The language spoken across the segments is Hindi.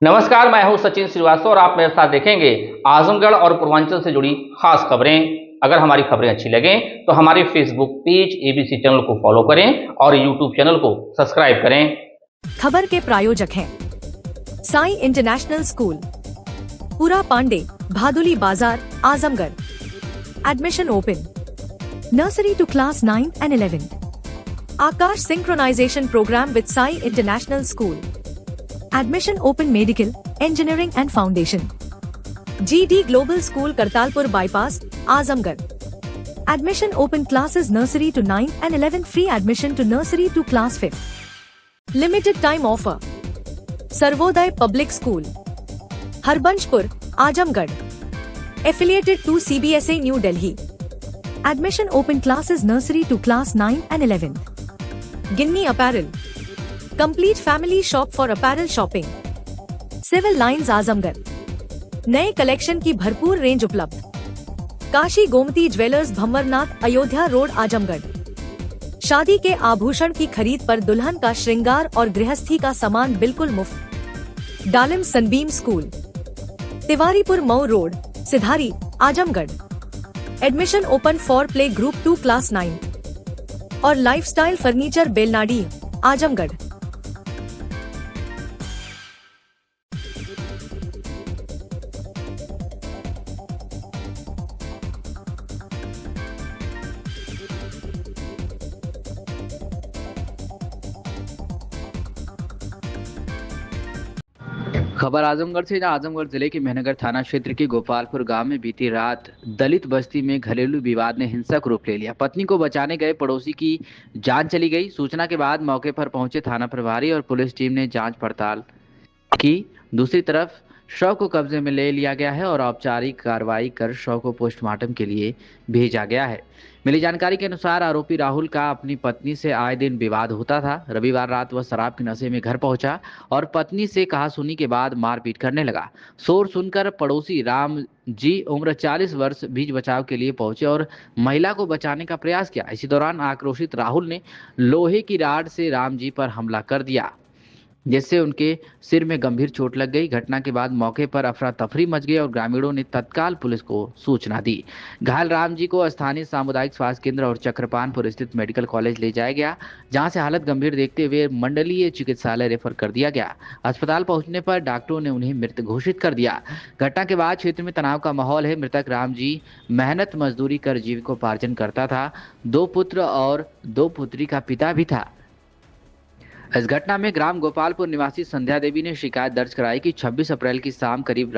नमस्कार, मैं हूं सचिन श्रीवास्तव और आप मेरे साथ देखेंगे आजमगढ़ और पूर्वांचल से जुड़ी खास खबरें। अगर हमारी खबरें अच्छी लगें तो हमारे फेसबुक पेज एबीसी चैनल को फॉलो करें और यूट्यूब चैनल को सब्सक्राइब करें। खबर के प्रायोजक हैं साई इंटरनेशनल स्कूल, पूरा Pande, Bhaduli Bazar, Azamgarh. Admission open nursery to class 9 and 11। Aakash synchronisation programme with Sai international school. Admission open medical, engineering and foundation. GD global school Kartalpur bypass, Azamgarh. Admission open classes nursery to 9 and 11, free admission to nursery to class 5। Limited time offer. Sarvodaya public school, Harbanshpur, Azamgarh. Affiliated to CBSE new Delhi. Admission open classes nursery to class 9 and 11। Ginni apparel, complete family shop for apparel shopping. Civil lines, Azamgarh. नए कलेक्शन की भरपूर रेंज उपलब्ध। Kashi Gomti jewellers, Bhanwarnath, Ayodhya road, Azamgarh. शादी के आभूषण की खरीद पर दुल्हन का श्रृंगार और गृहस्थी का सामान बिल्कुल मुफ्त। Dalim Sunbeam school, Tiwaripur Mau road, Sidhari, Azamgarh. Admission open for play group 2 class 9 और लाइफस्टाइल फर्नीचर, बेलनाडी, आजमगढ़। खबर आजमगढ़ से, जहां आजमगढ़ जिले के मेहनगर थाना क्षेत्र के गोपालपुर गांव में बीती रात दलित बस्ती में घरेलू विवाद ने हिंसक रूप ले लिया। पत्नी को बचाने गए पड़ोसी की जान चली गई। सूचना के बाद मौके पर पहुंचे थाना प्रभारी और पुलिस टीम ने जांच पड़ताल की। दूसरी तरफ शव को कब्जे में ले लिया गया है और औपचारिक कार्रवाई कर शव को पोस्टमार्टम के लिए भेजा गया है। मिली जानकारी के अनुसार आरोपी राहुल का अपनी पत्नी से आए दिन विवाद होता था। रविवार रात वह शराब के नशे में घर पहुंचा और पत्नी से कहासुनी के बाद मारपीट करने लगा। शोर सुनकर पड़ोसी राम जी, उम्र 40 वर्ष, बीच बचाव के लिए पहुंचे और महिला को बचाने का प्रयास किया। इसी दौरान आक्रोशित राहुल ने लोहे की राड से राम जी पर हमला कर दिया, जिससे उनके सिर में गंभीर चोट लग गई। घटना के बाद मौके पर अफरा तफरी मच गई और ग्रामीणों ने तत्काल पुलिस को सूचना दी। घायल राम जी को स्थानीय सामुदायिक स्वास्थ्य केंद्र और चक्रपानपुर स्थित मेडिकल कॉलेज ले जाया गया, जहां से हालत गंभीर देखते हुए मंडलीय चिकित्सालय रेफर कर दिया गया। अस्पताल पहुंचने पर डॉक्टरों ने उन्हें मृत घोषित कर दिया। घटना के बाद क्षेत्र में तनाव का माहौल है। मृतक राम जी मेहनत मजदूरी कर जीविकोपार्जन करता था। 2 पुत्र और 2 पुत्री का पिता भी था। इस घटना में ग्राम गोपालपुर निवासी संध्या देवी ने शिकायत दर्ज कराई कि 26 अप्रैल की शाम करीब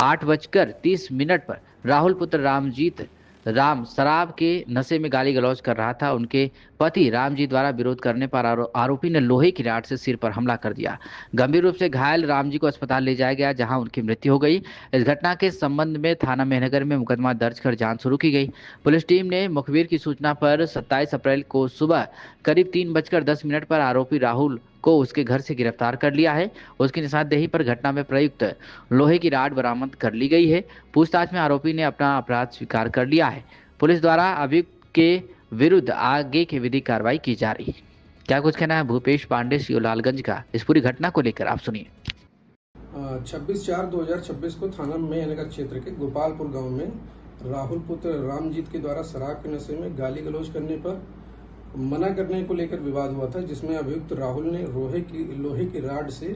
8:30 पर राहुल पुत्र रामजीत राम शराब के नशे में गाली गलौज कर रहा था। उनके पति रामजी द्वारा विरोध करने पर आरोपी ने लोहे की राड से सिर पर हमला कर दिया। गंभीर रूप से घायल रामजी को अस्पताल ले जाया गया, जहां उनकी मृत्यु हो गई। इस घटना के संबंध में थाना मेहनगर में मुकदमा दर्ज कर जांच शुरू की गई। पुलिस टीम ने मुखबिर की सूचना पर 27 अप्रैल को सुबह करीब 3:10 पर आरोपी राहुल को उसके घर से गिरफ्तार कर लिया है। उसकी निशानदेही पर घटना में प्रयुक्त लोहे की राड बरामद कर ली गई है। पूछताछ में आरोपी ने अपना अपराध स्वीकार कर लिया है। पुलिस द्वारा अभियुक्त के विरुद्ध आगे की विधिक कार्रवाई की जा रही है। क्या कुछ कहना है भूपेश पांडे, सीओ लालगंज का, इस पूरी घटना को लेकर आप सुनिए। 26/4/2026 को थाना मेहनगर क्षेत्र के गोपालपुर गांव में राहुल पुत्र रामजीत के द्वारा शराब के नशे में गाली गलौज करने पर मना करने को लेकर विवाद हुआ था, जिसमें अभियुक्त राहुल ने लोहे की राड से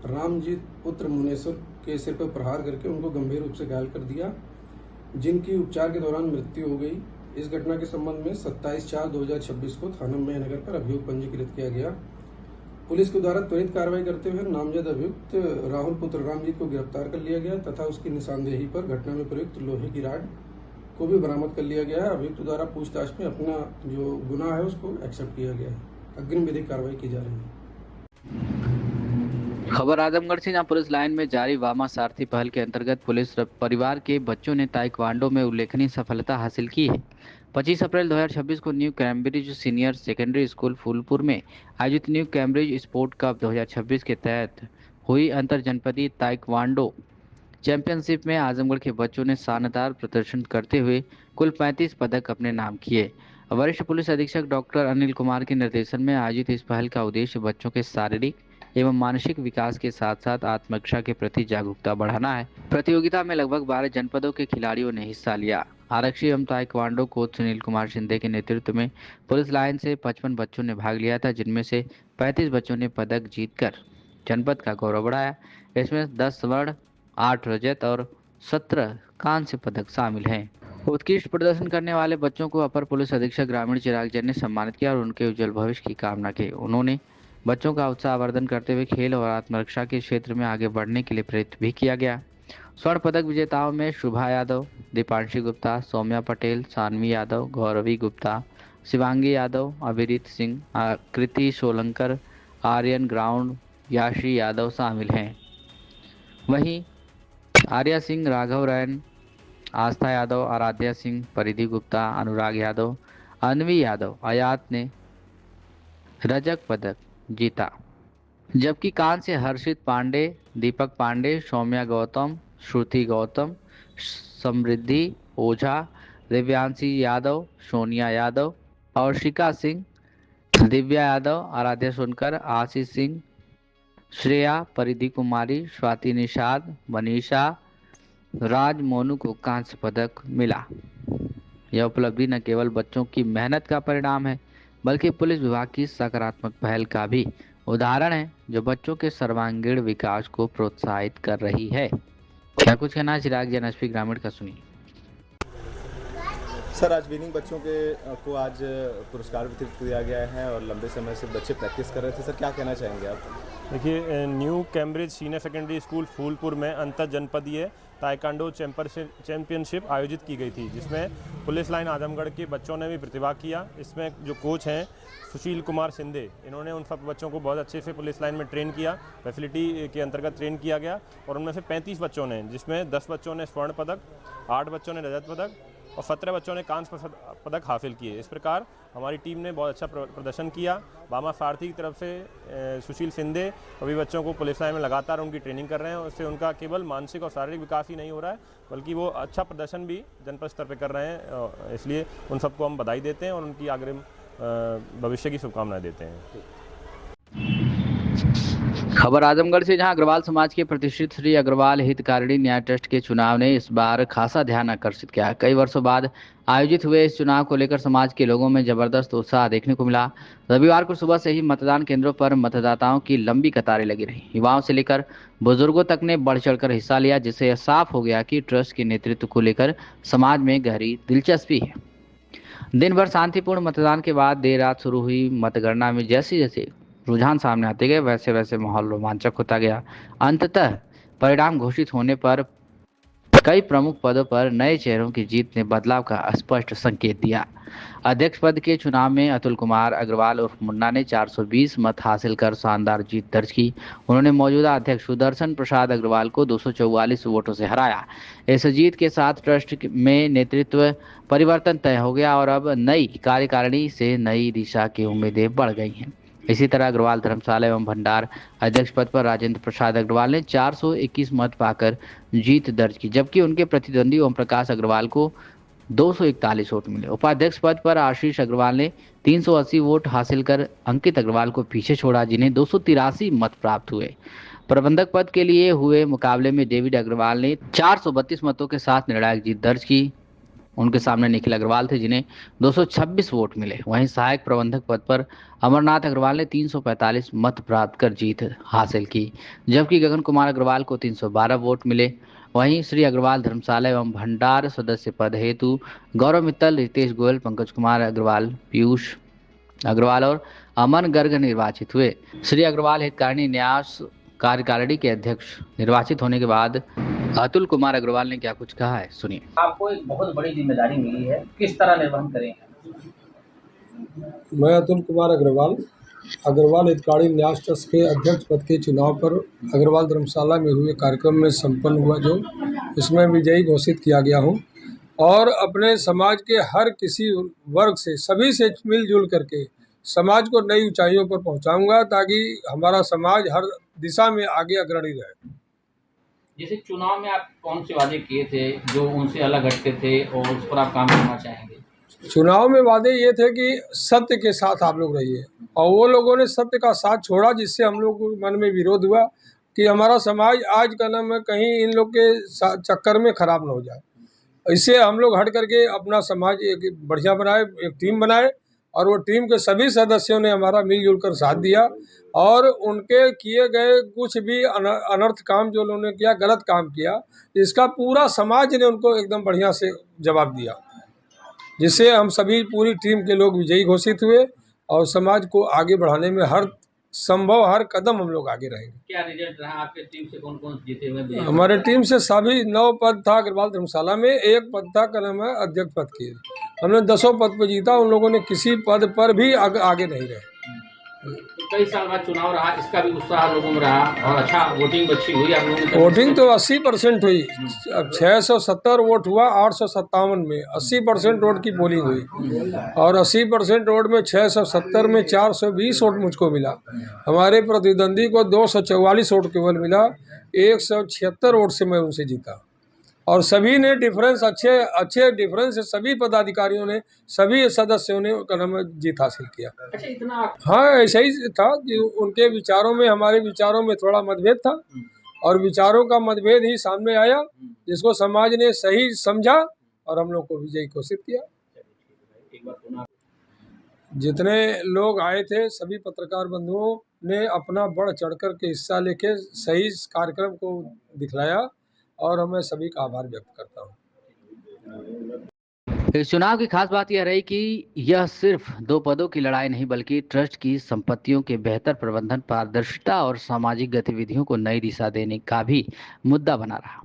रामजीत पुत्र मुनेश्वर के सिर पर प्रहार करके उनको गंभीर रूप से घायल कर दिया, जिनकी उपचार के दौरान मृत्यु हो गई। इस घटना के संबंध में 27/4/2026 को थाना मेहनगर पर अभियोग पंजीकृत किया गया। पुलिस के द्वारा त्वरित कार्रवाई करते हुए नामजद अभियुक्त राहुल पुत्र रामजीत को गिरफ्तार कर लिया गया तथा उसकी निशानदेही पर घटना में प्रयुक्त लोहे की राड को भी बरामद कर लिया गया है। अभियुक्त द्वारा पूछताछ में अपना जो गुनाह है उसको एक्सेप्ट किया गया है। अग्रिम विधिक कार्रवाई की जा रही है। खबर आजमगढ़ से, जहां पुलिस लाइन में जारी वामा सारथी पहल के अंतर्गत पुलिस परिवार के बच्चों ने ताइक्वांडो में उल्लेखनीय सफलता हासिल की है। 25 अप्रैल 2026 को new Cambridge senior secondary school Phulpur में आयोजित न्यू कैम्ब्रिज स्पोर्ट कप 2026 के तहत हुई अंतर जनपदीय ताइक्वांडो चैंपियनशिप में आजमगढ़ के बच्चों ने शानदार प्रदर्शन करते हुए कुल 35 पदक अपने नाम किए। वरिष्ठ पुलिस अधीक्षक डॉक्टर अनिल कुमार के निर्देशन में आयोजित इस पहल का उद्देश्य बच्चों के शारीरिक, एवं मानसिक विकास के साथ साथ आत्मरक्षा के प्रति जागरूकता बढ़ाना है। प्रतियोगिता में लगभग 12 जनपदों के खिलाड़ियों ने हिस्सा लिया। आरक्षी एवं ताइक्वांडो कोच सुनील कुमार शिंदे के नेतृत्व में पुलिस लाइन से 55 बच्चों ने भाग लिया था, जिनमें से 35 बच्चों ने पदक जीतकर जनपद का गौरव बढ़ाया। इसमें 10 स्वर्ण, 8 रजत और 17 कांस्य पदक शामिल हैं। उत्कृष्ट प्रदर्शन करने वाले बच्चों को अपर पुलिस अधीक्षक ग्रामीण चिराग जैन ने सम्मानित किया और उनके उज्जवल भविष्य की कामना की। उन्होंने बच्चों का उत्साहवर्धन करते हुए खेल और आत्मरक्षा के क्षेत्र में आगे बढ़ने के लिए प्रेरित भी किया गया। स्वर्ण पदक विजेताओं में शुभा यादव, दीपांशी गुप्ता, सौम्या पटेल, सानवी यादव, गौरवी गुप्ता, शिवांगी यादव, अभिरीत सिंह, कृति सोलंकर, आर्यन ग्राउंड, याशी यादव शामिल हैं। वहीं आर्या सिंह, राघव रैन, आस्था यादव, आराध्या सिंह, परिधि गुप्ता, अनुराग यादव, अनवी यादव, आयात ने रजत पदक जीता, जबकि कांस्य हर्षित पांडे, दीपक पांडे, सौम्या गौतम, श्रुति गौतम, समृद्धि ओझा, दिव्यांशी यादव, सोनिया यादव, औशिका सिंह, दिव्या यादव, आराध्या सोनकर, आशीष सिंह, श्रेया, परिधि कुमारी, स्वाति निषाद, मनीषा, राज मोनू को कांस्य पदक मिला। यह उपलब्धि न केवल बच्चों की मेहनत का परिणाम है, बल्कि पुलिस विभाग की सकारात्मक पहल का भी उदाहरण है, जो बच्चों के सर्वांगीण विकास को प्रोत्साहित कर रही है। क्या कुछ कहना है चिराग जैन, एसपी ग्रामीण का सुनिए। सर, आज विनिंग बच्चों को आज पुरस्कार वितरित किया गया है और लंबे समय से बच्चे प्रैक्टिस कर रहे थे। सर, क्या कहना चाहेंगे आप? देखिए, new Cambridge senior secondary school Phulpur में अंतर जनपदीय ताइक्वांडो चैंपियनशिप आयोजित की गई थी, जिसमें पुलिस लाइन आजमगढ़ के बच्चों ने भी प्रतिभाग किया। इसमें जो कोच हैं सुशील कुमार शिंदे, इन्होंने उन सब बच्चों को बहुत अच्छे से पुलिस लाइन में ट्रेन किया, फैसिलिटी के अंतर्गत ट्रेन किया गया और उनमें से 35 बच्चों ने, जिसमें 10 बच्चों ने स्वर्ण पदक, 8 बच्चों ने रजत पदक और 17 बच्चों ने कांस्य पदक हासिल किए। इस प्रकार हमारी टीम ने बहुत अच्छा प्रदर्शन किया। बामा सारथी की तरफ से सुशील शिंदे अभी बच्चों को पुलिस लाइन में लगातार उनकी ट्रेनिंग कर रहे हैं। उससे उनका केवल मानसिक और शारीरिक विकास ही नहीं हो रहा है, बल्कि वो अच्छा प्रदर्शन भी जनपद स्तर पर कर रहे हैं। इसलिए उन सबको हम बधाई देते हैं और उनकी अग्रिम भविष्य की शुभकामनाएं देते हैं। खबर आजमगढ़ से, जहां अग्रवाल समाज के प्रतिष्ठित श्री अग्रवाल हितकारिणी न्याय ट्रस्ट के चुनाव ने इस बार खासा ध्यान आकर्षित किया। कई वर्षों बाद आयोजित हुए इस चुनाव को लेकर समाज के लोगों में जबरदस्त उत्साह देखने को मिला। रविवार को सुबह से ही मतदान केंद्रों पर मतदाताओं की लंबी कतारें लगी रही। युवाओं से लेकर बुजुर्गों तक ने बढ़ चढ़कर हिस्सा लिया, जिससे यह साफ हो गया कि ट्रस्ट के नेतृत्व को लेकर समाज में गहरी दिलचस्पी है। दिन भर शांतिपूर्ण मतदान के बाद देर रात शुरू हुई मतगणना में जैसे जैसे रुझान सामने आते गए, वैसे वैसे माहौल रोमांचक होता गया। अंततः परिणाम घोषित होने पर कई प्रमुख पदों पर नए चेहरों की जीत ने बदलाव का स्पष्ट संकेत दिया। अध्यक्ष पद के चुनाव में अतुल कुमार अग्रवाल उर्फ मुन्ना ने 420 मत हासिल कर शानदार जीत दर्ज की। उन्होंने मौजूदा अध्यक्ष सुदर्शन प्रसाद अग्रवाल को 244 वोटों से हराया। इस जीत के साथ ट्रस्ट में नेतृत्व परिवर्तन तय हो गया और अब नई कार्यकारिणी से नई दिशा की उम्मीदें बढ़ गई हैं। इसी तरह अग्रवाल धर्मशाला एवं भंडार अध्यक्ष पद पर राजेंद्र प्रसाद अग्रवाल ने 421 मत पाकर जीत दर्ज की, जबकि उनके प्रतिद्वंदी ओम प्रकाश अग्रवाल को 241 वोट मिले। उपाध्यक्ष पद पर आशीष अग्रवाल ने 380 वोट हासिल कर अंकित अग्रवाल को पीछे छोड़ा, जिन्हें 283 मत प्राप्त हुए। प्रबंधक पद के लिए हुए मुकाबले में डेविड अग्रवाल ने 432 मतों के साथ निर्णायक जीत दर्ज की। उनके सामने निखिल अग्रवाल थे, जिन्हें 226 वोट मिले। वहीं सहायक प्रबंधक पद पर अमरनाथ अग्रवाल ने 345 मत प्राप्त कर जीत हासिल की, जबकि गगन कुमार अग्रवाल को 312 वोट मिले। वहीं श्री अग्रवाल धर्मशाला एवं भंडार सदस्य पद हेतु गौरव मित्तल, रितेश गोयल, पंकज कुमार अग्रवाल, पीयूष अग्रवाल और अमन गर्ग निर्वाचित हुए। श्री अग्रवाल हितकारिणी न्यास कार्यकारिणी के अध्यक्ष निर्वाचित होने के बाद अतुल कुमार अग्रवाल ने क्या कुछ कहा है, सुनिए। आपको एक बहुत बड़ी जिम्मेदारी मिली है, किस तरह निर्वहन करेंगे? मैं अतुल कुमार अग्रवाल हितकारिणी न्यास ट्रस्ट के अध्यक्ष पद के चुनाव पर अग्रवाल धर्मशाला में हुए कार्यक्रम में संपन्न हुआ, जो इसमें विजयी घोषित किया गया हूं और अपने समाज के हर किसी वर्ग से, सभी से मिलजुल करके समाज को नई ऊंचाइयों पर पहुंचाऊंगा, ताकि हमारा समाज हर दिशा में आगे अग्रणी रहे। जैसे चुनाव में आप कौन से वादे किए थे जो उनसे अलग हटते थे और उस पर आप काम करना चाहेंगे? चुनाव में वादे ये थे कि सत्य के साथ आप लोग रहिए, और वो लोगों ने सत्य का साथ छोड़ा, जिससे हम लोग को मन में विरोध हुआ कि हमारा समाज आज का नाम है कहीं इन लोग के चक्कर में खराब ना हो जाए। इससे हम लोग हट करके अपना समाज एक बढ़िया बनाए, एक टीम बनाए, और वो टीम के सभी सदस्यों ने हमारा मिलजुल कर साथ दिया, और उनके किए गए कुछ भी अनर्थ काम जो उन्होंने किया, गलत काम किया, इसका पूरा समाज ने उनको एकदम बढ़िया से जवाब दिया, जिससे हम सभी पूरी टीम के लोग विजयी घोषित हुए, और समाज को आगे बढ़ाने में हर संभव हर कदम हम लोग आगे रहेंगे। क्या रिजल्ट रहा आपके टीम से, कौन कौन जीते हुए? हमारे टीम से सभी 9 पद था अग्रवाल धर्मशाला में, 1 पद था कलम है अध्यक्ष पद की। हमने 10 पद पर जीता, उन लोगों ने किसी पद पर भी आगे नहीं रहे। तो कई साल बाद चुनाव रहा, इसका भी उत्साह लोगों में रहा, और अच्छा वोटिंग अच्छी हुई आप लोगों की? वोटिंग तो 80% हुई। 670 वोट हुआ 857 में, 80% वोट की पोलिंग हुई, और 80% वोट में 670 में 420 वोट मुझको मिला। हमारे प्रतिद्वंदी को 244 वोट केवल मिला, 176 वोट से मैं उनसे जीता, और सभी ने डिफरेंस अच्छे डिफरेंस से सभी पदाधिकारियों ने, सभी सदस्यों ने जीत हासिल किया। अच्छा, इतना? हाँ, ऐसा ही था कि उनके विचारों में हमारे विचारों में थोड़ा मतभेद था, और विचारों का मतभेद ही सामने आया, जिसको समाज ने सही समझा और हम लोग को विजयी घोषित किया। जितने लोग आए थे सभी पत्रकार बंधुओं ने अपना बढ़ चढ़कर के हिस्सा लेके सही कार्यक्रम को दिखलाया, और मैं सभी का आभार व्यक्त करता हूँ। इस चुनाव की खास बात यह रही कि यह सिर्फ 2 पदों की लड़ाई नहीं, बल्कि ट्रस्ट की संपत्तियों के बेहतर प्रबंधन, पारदर्शिता और सामाजिक गतिविधियों को नई दिशा देने का भी मुद्दा बना रहा।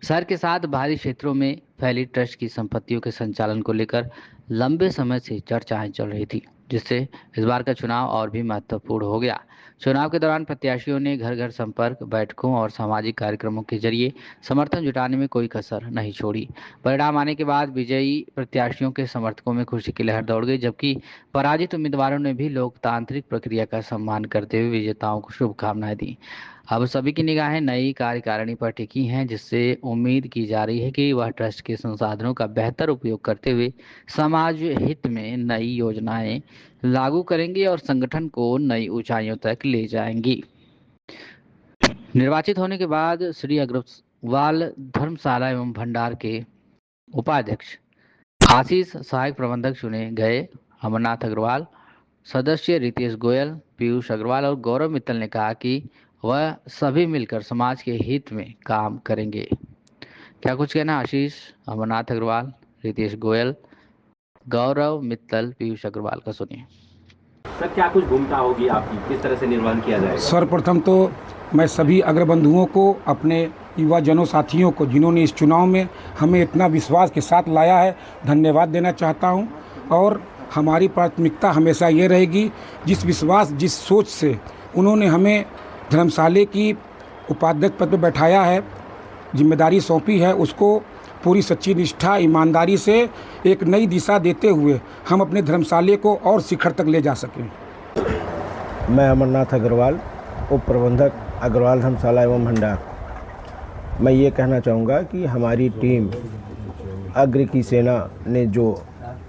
शहर के साथ बाहरी क्षेत्रों में फैली ट्रस्ट की संपत्तियों के संचालन को लेकर लंबे समय से चर्चाएं चल रही थी, जिससे इस बार का चुनाव और भी महत्वपूर्ण हो गया। चुनाव के दौरान प्रत्याशियों ने घर घर संपर्क, बैठकों और सामाजिक कार्यक्रमों के जरिए समर्थन जुटाने में कोई कसर नहीं छोड़ी। परिणाम आने के बाद विजयी प्रत्याशियों के समर्थकों में खुशी की लहर दौड़ गई, जबकि पराजित उम्मीदवारों ने भी लोकतांत्रिक प्रक्रिया का सम्मान करते हुए विजेताओं को शुभकामनाएं दी। अब सभी की निगाहें नई कार्यकारिणी पर टिकी हैं, जिससे उम्मीद की जा रही है कि वह ट्रस्ट के संसाधनों का बेहतर उपयोग करते हुए समाज हित में नई योजनाएं लागू करेंगे और संगठन को नई ऊंचाइयों तक ले जाएंगी। निर्वाचित होने के बाद श्री अग्रवाल धर्मशाला एवं भंडार के उपाध्यक्ष आशीष सहायक प्रबंधक चुने गए। अमरनाथ अग्रवाल, सदस्य रितेश गोयल, पीयूष अग्रवाल और गौरव मित्तल ने कहा कि वह सभी मिलकर समाज के हित में काम करेंगे। क्या कुछ कहना आशीष, अमरनाथ अग्रवाल, रितेश गोयल, गौरव मित्तल, पीयूष अग्रवाल का सुनिए। सर, क्या कुछ भूमिका होगी आपकी, किस तरह से निर्वहन किया जाएगा? सर्वप्रथम तो मैं सभी अग्रबंधुओं को, अपने युवा जनों साथियों को, जिन्होंने इस चुनाव में हमें इतना विश्वास के साथ लाया है, धन्यवाद देना चाहता हूं। और हमारी प्राथमिकता हमेशा ये रहेगी, जिस विश्वास, जिस सोच से उन्होंने हमें धर्मशाले की उपाध्यक्ष पद पर बैठाया है, जिम्मेदारी सौंपी है, उसको पूरी सच्ची निष्ठा, ईमानदारी से एक नई दिशा देते हुए हम अपने धर्मशाले को और शिखर तक ले जा सकें। मैं अमरनाथ अग्रवाल, उप प्रबंधक अग्रवाल धर्मशाला एवं भंडार। मैं ये कहना चाहूँगा कि हमारी टीम अग्र की सेना ने जो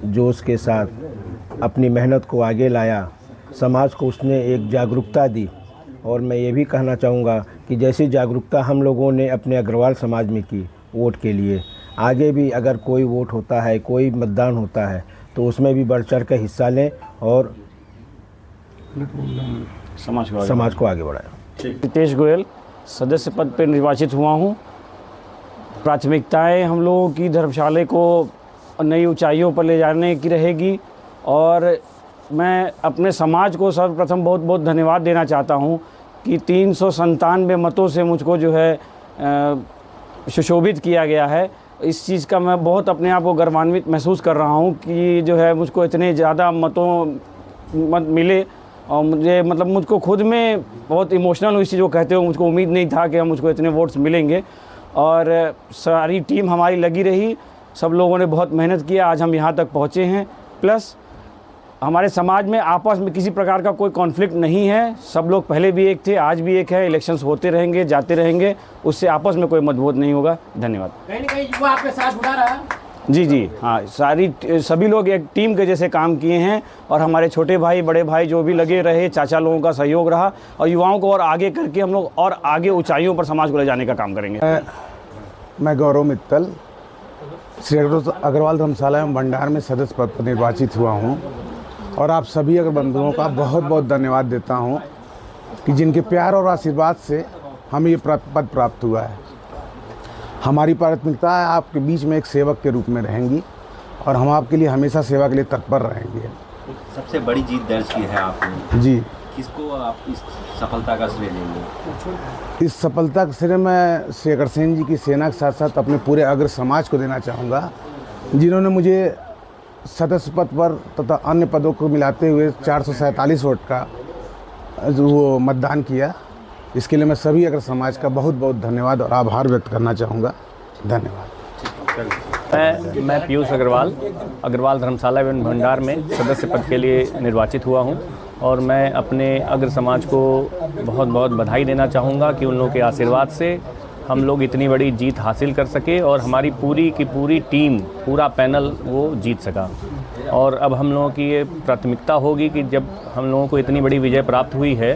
जोश के साथ अपनी मेहनत को आगे लाया, समाज को उसने एक जागरूकता दी, और मैं ये भी कहना चाहूँगा कि जैसी जागरूकता हम लोगों ने अपने अग्रवाल समाज में की वोट के लिए, आगे भी अगर कोई वोट होता है, कोई मतदान होता है, तो उसमें भी बढ़ चढ़ कर हिस्सा लें और समाज को आगे बढ़ाएं। रितेश गोयल, सदस्य पद पर निर्वाचित हुआ हूँ। प्राथमिकताएं हम लोगों की धर्मशाले को नई ऊंचाइयों पर ले जाने की रहेगी, और मैं अपने समाज को सर्वप्रथम बहुत बहुत धन्यवाद देना चाहता हूं कि 397 मतों से मुझको जो है सुशोभित किया गया है। इस चीज़ का मैं बहुत अपने आप को गर्वान्वित महसूस कर रहा हूं कि जो है मुझको इतने ज़्यादा मत मिले, और मुझे मतलब मुझको खुद में बहुत इमोशनल हूँ इस चीज़ को कहते हुए। मुझको उम्मीद नहीं था कि मुझको इतने वोट्स मिलेंगे, और सारी टीम हमारी लगी रही, सब लोगों ने बहुत मेहनत किया, आज हम यहाँ तक पहुँचे हैं। प्लस हमारे समाज में आपस में किसी प्रकार का कोई कॉन्फ्लिक्ट नहीं है, सब लोग पहले भी एक थे, आज भी एक है। इलेक्शंस होते रहेंगे, जाते रहेंगे, उससे आपस में कोई मतभेद नहीं होगा। धन्यवाद। कहीं ना कहीं युवा आपके साथ जुड़ा रहा? जी जी हाँ, सभी लोग एक टीम के जैसे काम किए हैं और हमारे छोटे भाई बड़े भाई जो भी लगे रहे, चाचा लोगों का सहयोग रहा और युवाओं को और आगे करके हम लोग और आगे ऊंचाइयों पर समाज को ले जाने का काम करेंगे। मैं गौरव मित्तल श्री अग्रवाल धर्मशाला एवं भंडार में सदस्य पद पर निर्वाचित हुआ हूँ और आप सभी अगर बंधुओं का बहुत बहुत धन्यवाद देता हूँ कि जिनके प्यार और आशीर्वाद से हमें ये पद प्राप्त हुआ है। हमारी प्राथमिकता है आपके बीच में एक सेवक के रूप में रहेंगी और हम आपके लिए हमेशा सेवा के लिए तत्पर रहेंगे। सबसे बड़ी जीत दर्ज की है आपने जी, किसको आप इस सफलता का श्रेय देंगे? इस सफलता का श्रेय मैं श्री अग्रसेन जी की सेना के साथ साथ अपने पूरे अग्र समाज को देना चाहूँगा, जिन्होंने मुझे सदस्य पद पर तथा अन्य पदों को मिलाते हुए 447 वोट का वो मतदान किया। इसके लिए मैं सभी अग्र समाज का बहुत बहुत धन्यवाद और आभार व्यक्त करना चाहूँगा। धन्यवाद। मैं पीयूष अग्रवाल धर्मशाला एवं भंडार में सदस्य पद के लिए निर्वाचित हुआ हूँ और मैं अपने अग्र समाज को बहुत बहुत बधाई देना चाहूँगा कि उन लोगों के आशीर्वाद से हम लोग इतनी बड़ी जीत हासिल कर सके और हमारी पूरी की पूरी टीम, पूरा पैनल वो जीत सका। और अब हम लोगों की ये प्राथमिकता होगी कि जब हम लोगों को इतनी बड़ी विजय प्राप्त हुई है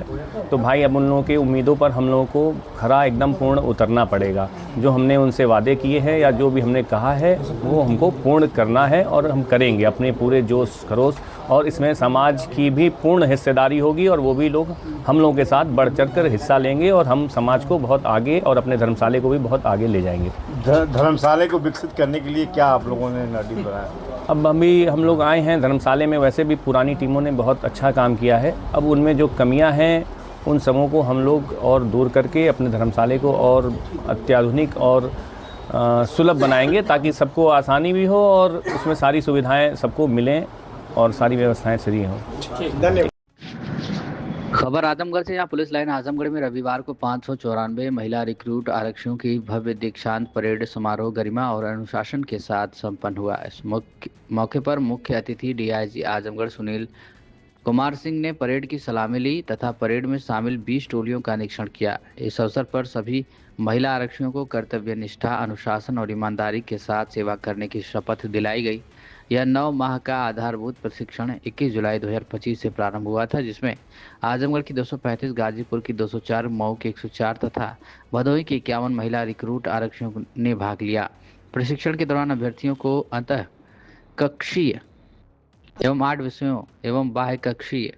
तो भाई अब उन लोगों के उम्मीदों पर हम लोगों को खरा एकदम पूर्ण उतरना पड़ेगा। जो हमने उनसे वादे किए हैं या जो भी हमने कहा है वो हमको पूर्ण करना है और हम करेंगे अपने पूरे जोश खरोश, और इसमें समाज की भी पूर्ण हिस्सेदारी होगी और वो भी लोग हम लोगों के साथ बढ़ चढ़ कर हिस्सा लेंगे और हम समाज को बहुत आगे और अपने धर्मशाले को भी बहुत आगे ले जाएंगे। धर्मशाले को विकसित करने के लिए क्या आप लोगों ने रणनीति बनाया? अब अभी हम लोग आए हैं धर्मशाले में, वैसे भी पुरानी टीमों ने बहुत अच्छा काम किया है। अब उनमें जो कमियां हैं उन सबों को हम लोग और दूर करके अपने धर्मशाले को और अत्याधुनिक और सुलभ बनाएंगे ताकि सबको आसानी भी हो और उसमें सारी सुविधाएं सबको मिलें और सारी व्यवस्थाएं सही हों। धन्यवाद। खबर आजमगढ़ से। यहाँ पुलिस लाइन आजमगढ़ में रविवार को 594 महिला रिक्रूट आरक्षियों की भव्य दीक्षांत परेड समारोह गरिमा और अनुशासन के साथ संपन्न हुआ। इस मौके पर मुख्य अतिथि डीआईजी आजमगढ़ सुनील कुमार सिंह ने परेड की सलामी ली तथा परेड में शामिल 20 टोलियों का निरीक्षण किया। इस अवसर पर सभी महिला आरक्षियों को कर्तव्य निष्ठा, अनुशासन और ईमानदारी के साथ सेवा करने की शपथ दिलाई गई। यह 9 माह का आधारभूत प्रशिक्षण 21 जुलाई 2025 से प्रारंभ हुआ था, जिसमें आजमगढ़ की 235, गाजीपुर की 204, मऊ की 104 तथा भदोही की 51 महिला रिक्रूट आरक्षियों ने भाग लिया। प्रशिक्षण के दौरान अभ्यर्थियों को अंतः कक्षीय एवं 8 विषयों एवं बाह्य कक्षीय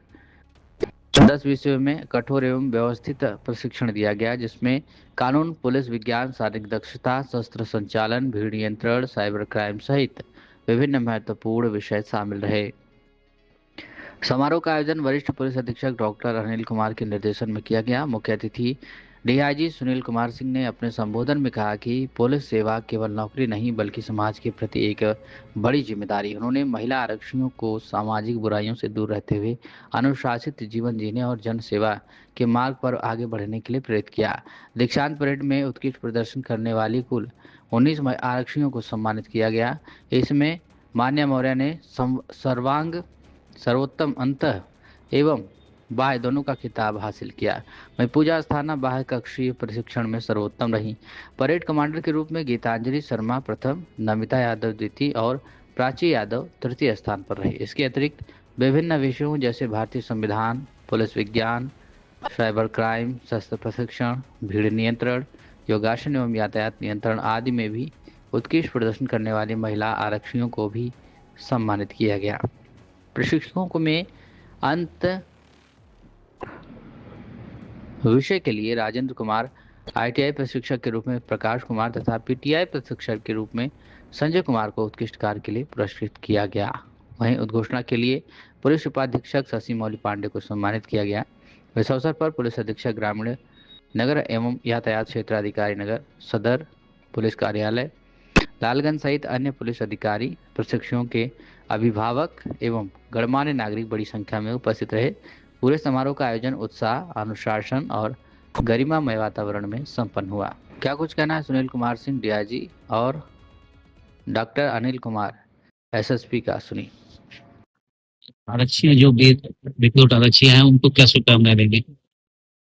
10 विषयों में कठोर एवं व्यवस्थित प्रशिक्षण दिया गया, जिसमें कानून, पुलिस विज्ञान, शारीरिक दक्षता, शस्त्र संचालन, भीड़ नियंत्रण, साइबर क्राइम सहित विभिन्न महत्वपूर्ण विषय शामिल रहे। समारोह का आयोजन वरिष्ठ पुलिस अधीक्षक डॉक्टर अनिल कुमार के निर्देशन में किया गया। मुख्य अतिथि डीआईजी सुनील कुमार सिंह ने अपने संबोधन में कहा कि पुलिस सेवा केवल नौकरी नहीं बल्कि समाज के प्रति एक बड़ी जिम्मेदारी। उन्होंने महिला आरक्षियों को सामाजिक बुराइयों से दूर रहते हुए अनुशासित जीवन जीने और जन सेवा के मार्ग पर आगे बढ़ने के लिए प्रेरित किया। दीक्षांत परेड में उत्कृष्ट प्रदर्शन करने वाली कुल 19 आरक्षियों को सम्मानित किया गया। इसमें मान्य मौर्य ने सर्वोत्तम अंतः एवं बाह्य दोनों का खिताब हासिल किया। वहीं पूजा अस्थाना बाह्य कक्षीय प्रशिक्षण में सर्वोत्तम रही। परेड कमांडर के रूप में गीतांजलि शर्मा प्रथम, नमिता यादव द्वितीय और प्राची यादव तृतीय स्थान पर रही। इसके अतिरिक्त विभिन्न विषयों जैसे भारतीय संविधान, पुलिस विज्ञान, साइबर क्राइम, शस्त्र प्रशिक्षण, भीड़ नियंत्रण, योगासन एवं यातायात नियंत्रण आदि में भी उत्कृष्ट प्रदर्शन करने वाली महिला आरक्षियों को भी सम्मानित किया गया। प्रशिक्षकों को में अंत विषय के लिए राजेंद्र कुमार, आईटीआई प्रशिक्षक के रूप में प्रकाश कुमार तथा पीटीआई प्रशिक्षक के रूप में संजय कुमार को उत्कृष्ट कार्य के लिए पुरस्कृत किया गया। वहीं उद्घोषणा के लिए पुलिस उपाधीक्षक शशि मौली पांडे को सम्मानित किया गया। इस अवसर पर पुलिस अधीक्षक ग्रामीण नगर एवं यातायात क्षेत्राधिकारी नगर, सदर पुलिस कार्यालय लालगंज सहित अन्य पुलिस अधिकारी, प्रशिक्षुओं के अभिभावक एवं गणमान्य नागरिक बड़ी संख्या में उपस्थित रहे। पूरे समारोह का आयोजन उत्साह, अनुशासन और गरिमामय वातावरण में संपन्न हुआ। क्या कुछ कहना है सुनील कुमार सिंह डीआईजी और डॉक्टर अनिल कुमार एसएसपी का, सुनिए। आरक्षी जो रिक्रूट आरक्षी हैं उनको क्या शुभकामनाएं देंगे?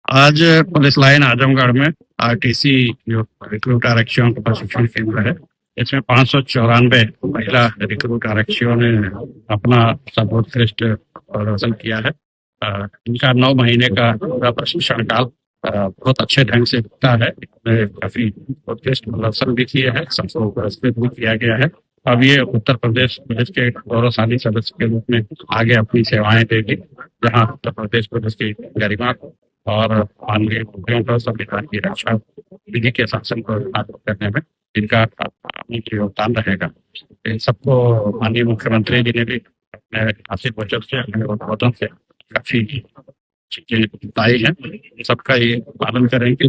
आज पुलिस लाइन आजमगढ़ में आरटीसी जो रिक्रूट आरक्षियों का प्रशिक्षण केंद्र है इसमें 594 महिला रिक्रूट आरक्षियों ने अपना सर्वोत्कृष्ट प्रदर्शन किया है। इनका 9 महीने का पूरा प्रशिक्षण काल बहुत अच्छे ढंग से बीता है। इन्होंने काफी उत्कृष्ट प्रदर्शन भी किए हैं, सबको पुरस्कृत भी किया गया है। अब ये उत्तर प्रदेश पुलिस के गौरवशाली सदस्य के रूप में आगे अपनी सेवाएं देगी, जहां उत्तर प्रदेश पुलिस की गरिमा और मानवीय मूल्यों पर संविधान की रक्षा, विधि के शासन को स्थापित करने में इनका मुख्य योगदान रहेगा। इन सबको माननीय मुख्यमंत्री जी ने भी अपने आर्थिक बजट से, अपने उद्बोधन से काफी चीजें बताई हैं। सबका ये पालन करेंगे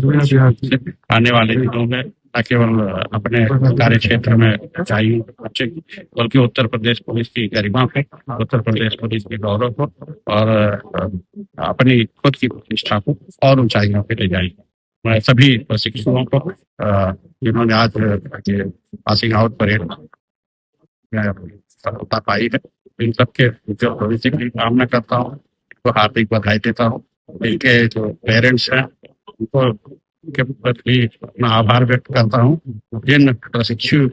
आने वाले दिनों में, न केवल अपने कार्य क्षेत्र में ऊंचाई पहुंचेगी, बल्कि उत्तर प्रदेश पुलिस की गरिमा को, उत्तर प्रदेश पुलिस के गौरव को और अपनी खुद की प्रतिष्ठा को और ऊंचाइयों पे ले जाएगी। मैं सभी प्रशिक्षुओं को जिन्होंने आज ये पासिंग आउट परेड सफलता पाई है, इन सबके उज्जवल भविष्य की कामना करता हूँ, इनको हार्दिक बधाई देता हूँ। इनके जो पेरेंट्स हैं उनको के प्रति अपना आभार व्यक्त करता हूँ। जिन प्रशिक्षु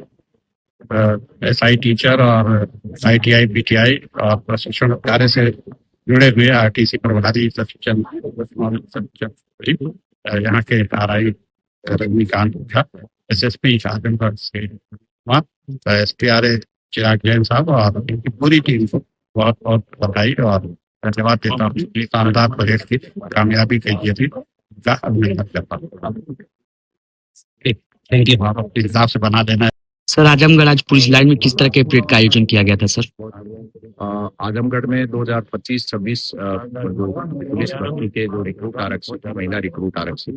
SI टीचर और ITI PTI और प्रशिक्षण कार्य से जुड़े हुए RTC प्रभारी सचिव यहाँ के RI रजनीकांत झा, SSP आजमगढ़ से SPRA चिराग जैन साहब और इनकी पूरी टीम को बहुत बहुत बधाई और धन्यवाद देता हूँ। शानदार परेड की कामयाबी के लिए भी अभिनंदन करता हूँ। Thank you. अपने हिसाब से बना देना। सर, आजमगढ़ आज पुलिस लाइन में किस तरह के परेड का आयोजन किया गया था सर? आजमगढ़ में 2025-26 पुलिस भर्ती के जो रिक्रूट आरक्षी थे, महिला रिक्रूट आरक्षी,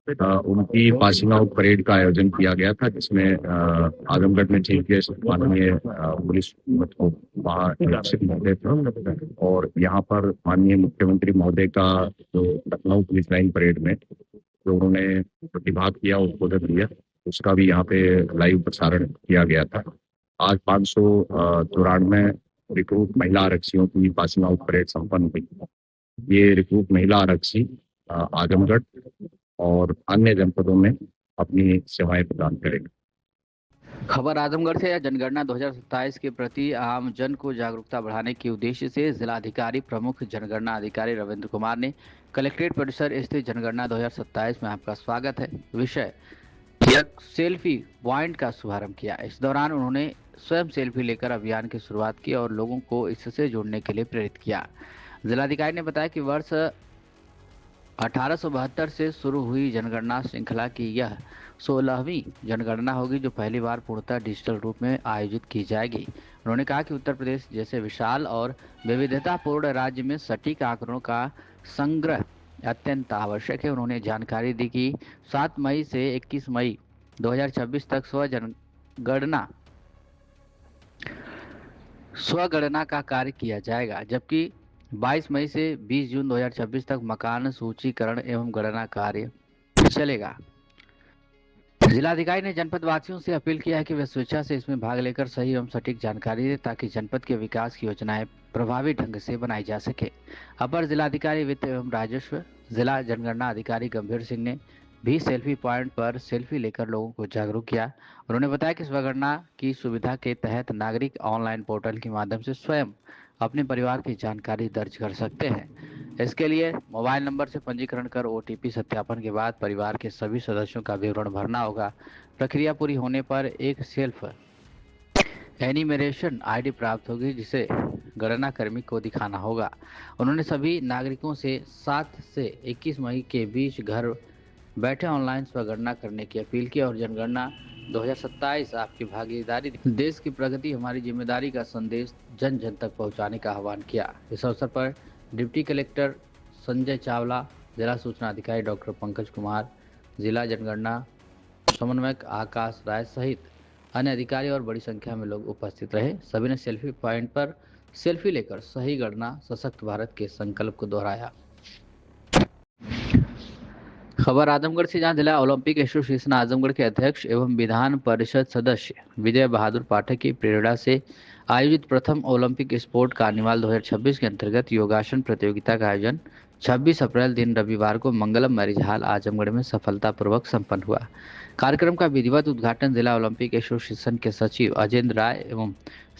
उनकी पासिंग आउट परेड का आयोजन किया गया था, जिसमें आजमगढ़ में चीफ गेस्ट माननीय पुलिस महानिरीक्षक महोदय थे और यहाँ पर माननीय मुख्यमंत्री महोदय का जो लखनऊ पुलिस लाइन परेड में जो उन्होंने प्रतिभाग किया, उद्बोधन दिया, उसका भी यहाँ पे लाइव प्रसारण किया गया था। आज 594 रिक्रूट महिला आरक्षियों की पासिंग आउट परेड संपन्न हुई। ये रिक्रूट महिला आरक्षी आजमगढ़ और अन्य जनपदों में अपनी सेवाएं प्रदान करेंगे। खबर आजमगढ़ से। जनगणना 2027 के प्रति आम जन को जागरूकता बढ़ाने के उद्देश्य से जिलाधिकारी प्रमुख जनगणना अधिकारी रविंद्र कुमार ने कलेक्ट्रेट परिसर स्थित जनगणना 2027 में आपका स्वागत है विषय सेल्फी पॉइंट का शुभारंभ किया। इस दौरान उन्होंने स्वयं सेल्फी लेकर अभियान की शुरुआत की और लोगों को इससे जुड़ने के लिए प्रेरित किया। जिलाधिकारी ने बताया कि वर्ष 1872 से शुरू हुई जनगणना श्रृंखला की यह 16वीं जनगणना होगी, जो पहली बार पूर्णतः डिजिटल रूप में आयोजित की जाएगी। उन्होंने कहा कि उत्तर प्रदेश जैसे विशाल और विविधतापूर्ण राज्य में सटीक आंकड़ों का संग्रह अत्यंत आवश्यक है। उन्होंने जानकारी दी कि 7 मई से 21 मई 2026 तक स्वगणना का कार्य किया जाएगा, जबकि 22 मई से 20 जून 2026 तक मकान सूचीकरण एवं गणना कार्य चलेगा। जिलाधिकारी ने जनपद वासियों से अपील किया है कि वे स्वेच्छा से इसमें भाग लेकर सही एवं सटीक जानकारी दें, ताकि जनपद के विकास की योजनाएं प्रभावी ढंग से बनाई जा सके। अपर जिलाधिकारी वित्त एवं राजस्व जिला जनगणना अधिकारी गंभीर सिंह ने भी सेल्फी पॉइंट पर सेल्फी लेकर लोगों को जागरूक किया। उन्होंने बताया कि स्वगणना की सुविधा के तहत नागरिक ऑनलाइन पोर्टल के माध्यम से स्वयं अपने परिवार की जानकारी दर्ज कर सकते हैं। इसके लिए मोबाइल नंबर से पंजीकरण कर OTP सत्यापन के बाद परिवार के सभी सदस्यों का विवरण भरना होगा। प्रक्रिया पूरी होने पर एक सेल्फ एनिमेशन ID प्राप्त होगी, जिसे गणना कर्मी को दिखाना होगा। उन्होंने सभी नागरिकों से 7 से 21 मई के बीच घर बैठे ऑनलाइन स्वगणना करने की अपील की और जनगणना 2027 आपकी भागीदारी, देश की प्रगति हमारी जिम्मेदारी का संदेश जन जन तक पहुंचाने का आह्वान किया। इस अवसर पर डिप्टी कलेक्टर संजय चावला, जिला सूचना अधिकारी डॉक्टर पंकज कुमार, जिला जनगणना समन्वयक आकाश राय सहित अन्य अधिकारी और बड़ी संख्या में लोग उपस्थित रहे। सभी ने सेल्फी पॉइंट पर सेल्फी लेकर सही गणना सशक्त भारत के संकल्प को दोहराया। खबर आजमगढ़ से, जहां जिला ओलंपिक एसोसिएशन आजमगढ़ के अध्यक्ष एवं विधान परिषद सदस्य विजय बहादुर पाठक की प्रेरणा से आयोजित प्रथम ओलंपिक स्पोर्ट कार्निवाल 2026 के अंतर्गत योगासन प्रतियोगिता का आयोजन 26 अप्रैल दिन रविवार को मंगलम मैरिज हॉल आजमगढ़ में सफलतापूर्वक संपन्न हुआ। कार्यक्रम का विधिवत उद्घाटन जिला ओलंपिक एसोसिएशन के सचिव अजेंद्र राय एवं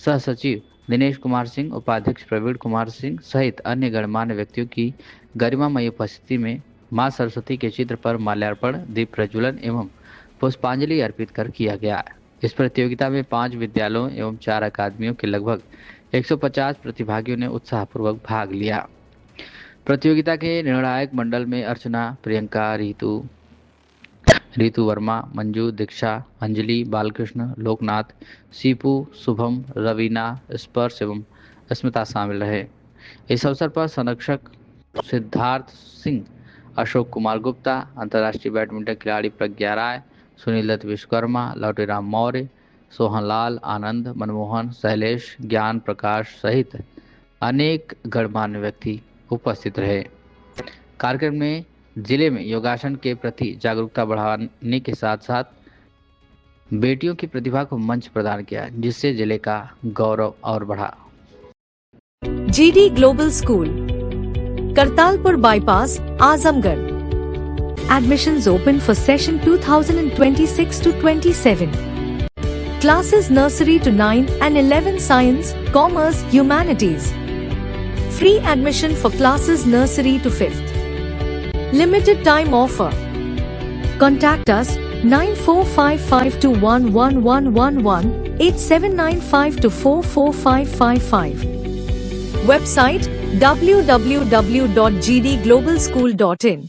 सह सचिव दिनेश कुमार सिंह, उपाध्यक्ष प्रवीण कुमार सिंह सहित अन्य गणमान्य व्यक्तियों की गरिमामयी उपस्थिति में मां सरस्वती के चित्र पर माल्यार्पण, दीप प्रज्वलन एवं पुष्पांजलि अर्पित कर किया गया। इस प्रतियोगिता में 5 विद्यालयों एवं 4 अकादमियों के लगभग 150 प्रतिभागियों ने उत्साहपूर्वक भाग लिया। प्रतियोगिता के निर्णायक मंडल में अर्चना, प्रियंका, रीतू वर्मा, मंजू, दीक्षा, अंजलि, बालकृष्ण, लोकनाथ, सीपू, शुभम, रवीना, स्पर्श एवं स्मिता शामिल रहे। इस अवसर पर संरक्षक सिद्धार्थ सिंह, अशोक कुमार गुप्ता, अंतर्राष्ट्रीय बैडमिंटन खिलाड़ी प्रज्ञा राय, सुनील दत्त विश्वकर्मा, लौटेराम मौर्य, सोहन लाल, आनंद, मनमोहन, शैलेश, ज्ञान प्रकाश सहित अनेक गणमान्य व्यक्ति उपस्थित रहे। कार्यक्रम में जिले में योगासन के प्रति जागरूकता बढ़ाने के साथ साथ बेटियों की प्रतिभा को मंच प्रदान किया, जिससे जिले का गौरव और बढ़ा। GD global school, Kartalpur bypass, Azamgarh. Admissions open for session 2026 to 27. Classes nursery to 9 and 11 science, commerce, humanities. Free admission for classes nursery to 5th. Limited time offer. Contact us 9455211111 8795244555. Website www.gdglobalschool.in.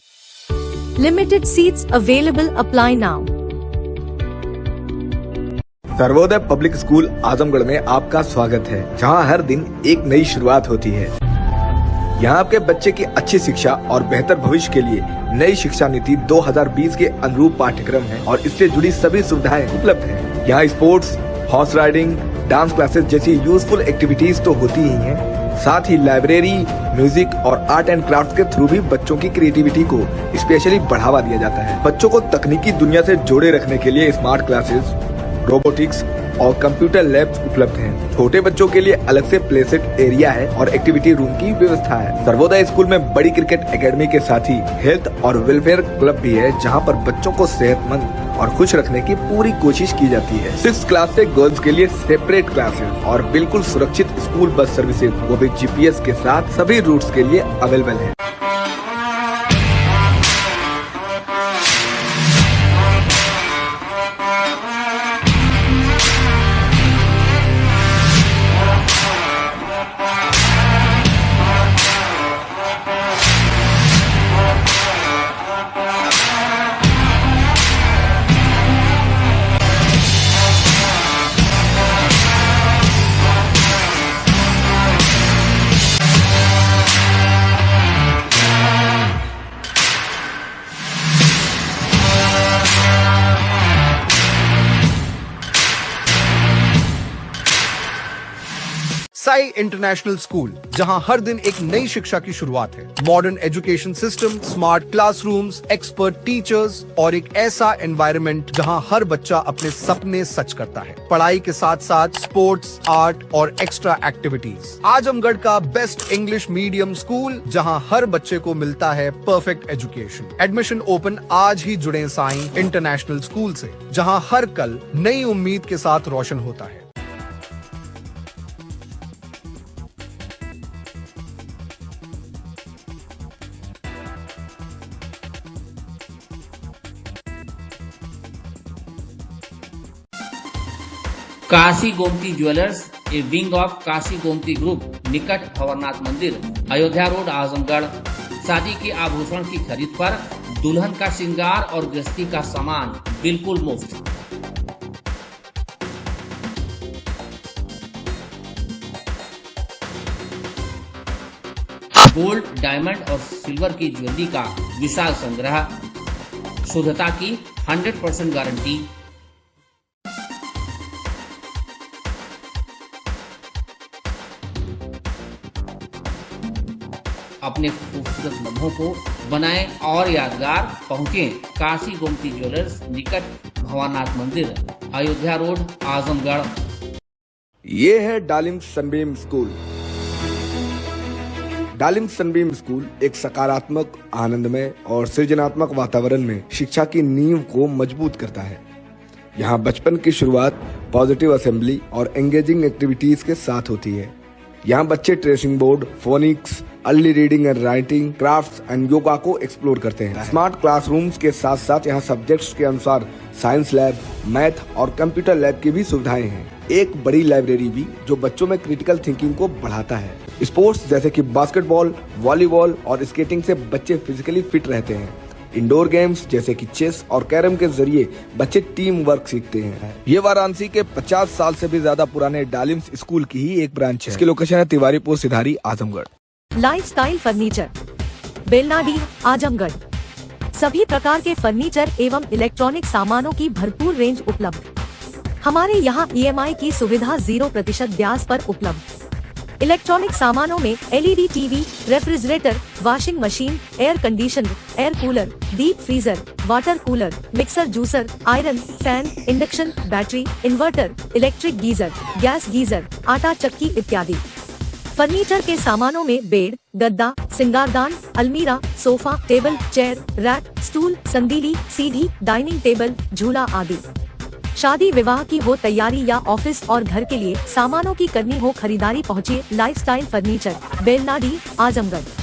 Limited seats available. Apply now. Sarvodaya public school Azamgarh में आपका स्वागत है, जहां हर दिन एक नई शुरुआत होती है। यहां आपके बच्चे की अच्छी शिक्षा और बेहतर भविष्य के लिए नई शिक्षा नीति 2020 के अनुरूप पाठ्यक्रम है और इससे जुड़ी सभी सुविधाएं उपलब्ध हैं। यहां sports, horse riding, dance classes जैसी यूजफुल एक्टिविटीज तो होती ही हैं, साथ ही लाइब्रेरी, म्यूजिक और आर्ट एंड क्राफ्ट के थ्रू भी बच्चों की क्रिएटिविटी को स्पेशली बढ़ावा दिया जाता है। बच्चों को तकनीकी दुनिया से जोड़े रखने के लिए स्मार्ट क्लासेस, रोबोटिक्स और कंप्यूटर लैब्स उपलब्ध हैं। छोटे बच्चों के लिए अलग से प्ले सेट एरिया है और एक्टिविटी रूम की व्यवस्था है। सर्वोदय स्कूल में बड़ी क्रिकेट एकेडमी के साथ ही हेल्थ और वेलफेयर क्लब भी है, जहां पर बच्चों को सेहतमंद और खुश रखने की पूरी कोशिश की जाती है। 6th क्लास से गर्ल्स के लिए सेपरेट क्लासेस और बिल्कुल सुरक्षित स्कूल बस सर्विसेज, वो भी GPS के साथ सभी रूट्स के लिए अवेलेबल है। साई इंटरनेशनल स्कूल, जहां हर दिन एक नई शिक्षा की शुरुआत है। Modern education system, smart classrooms, expert teachers और एक ऐसा एनवायरनमेंट जहां हर बच्चा अपने सपने सच करता है। पढ़ाई के साथ साथ स्पोर्ट्स, आर्ट और एक्स्ट्रा एक्टिविटीज। आजमगढ़ का बेस्ट इंग्लिश मीडियम स्कूल, जहां हर बच्चे को मिलता है परफेक्ट एजुकेशन। एडमिशन ओपन आज ही जुड़े साई इंटरनेशनल स्कूल से, जहां हर कल नई उम्मीद के साथ रोशन होता है। Kashi Gomti jewellers, A wing of Kashi Gomti group, निकट भंवरनाथ मंदिर, अयोध्या रोड, आजमगढ़। शादी के आभूषण की खरीद पर दुल्हन का श्रृंगार और गृहस्थी का सामान बिल्कुल मुफ्त। गोल्ड, डायमंड और सिल्वर की ज्वेलरी का विशाल संग्रह, शुद्धता की 100% गारंटी। अपने खूबसूरत लम्हों को बनाएं और यादगार पहुँचें काशी गोमती ज्वेलर्स, निकट भवानाथ मंदिर, अयोध्या रोड, आजमगढ़। ये है डालिम सनबीम स्कूल। डालिम सनबीम स्कूल एक सकारात्मक, आनंदमय और सृजनात्मक वातावरण में शिक्षा की नींव को मजबूत करता है। यहाँ बचपन की शुरुआत पॉजिटिव असेंबली और एंगेजिंग एक्टिविटीज के साथ होती है। यहाँ बच्चे tracing board, phoenix, early reading and writing, crafts and yoga को एक्सप्लोर करते हैं। स्मार्ट क्लासरूम्स के साथ साथ यहाँ सब्जेक्ट्स के अनुसार साइंस लैब, मैथ और कंप्यूटर लैब की भी सुविधाएं हैं। एक बड़ी लाइब्रेरी भी जो बच्चों में क्रिटिकल थिंकिंग को बढ़ाता है। स्पोर्ट्स जैसे कि बास्केटबॉल, वॉलीबॉल और स्केटिंग से बच्चे फिजिकली फिट रहते हैं। इंडोर गेम्स जैसे कि चेस और कैरम के जरिए बच्चे टीम वर्क सीखते हैं। ये वाराणसी के 50 साल से भी ज्यादा पुराने डालिम्स स्कूल की ही एक ब्रांच है। इसकी लोकेशन है तिवारीपुर सिधारी, आजमगढ़। Lifestyle furniture, Belnadi, Azamgarh. सभी प्रकार के फर्नीचर एवं इलेक्ट्रॉनिक सामानों की भरपूर रेंज उपलब्ध। हमारे यहाँ EMI की सुविधा 0% ब्याज पर उपलब्ध। इलेक्ट्रॉनिक सामानों में LED TV, refrigerator, washing machine, air conditioner, air cooler, deep freezer, water cooler, mixer juicer, iron, fan, induction, battery, inverter, electric geyser, gas geyser, आटा चक्की इत्यादि। फर्नीचर के सामानों में बेड, गद्दा, सिंगारदान, अलमीरा, sofa, table, chair, rack, stool, संदीली, सीढ़ी, डाइनिंग टेबल, झूला आदि। शादी विवाह की हो तैयारी या ऑफिस और घर के लिए सामानों की करनी हो खरीदारी, पहुँचिए लाइफस्टाइल फर्नीचर, बेलनाडी, आजमगढ़।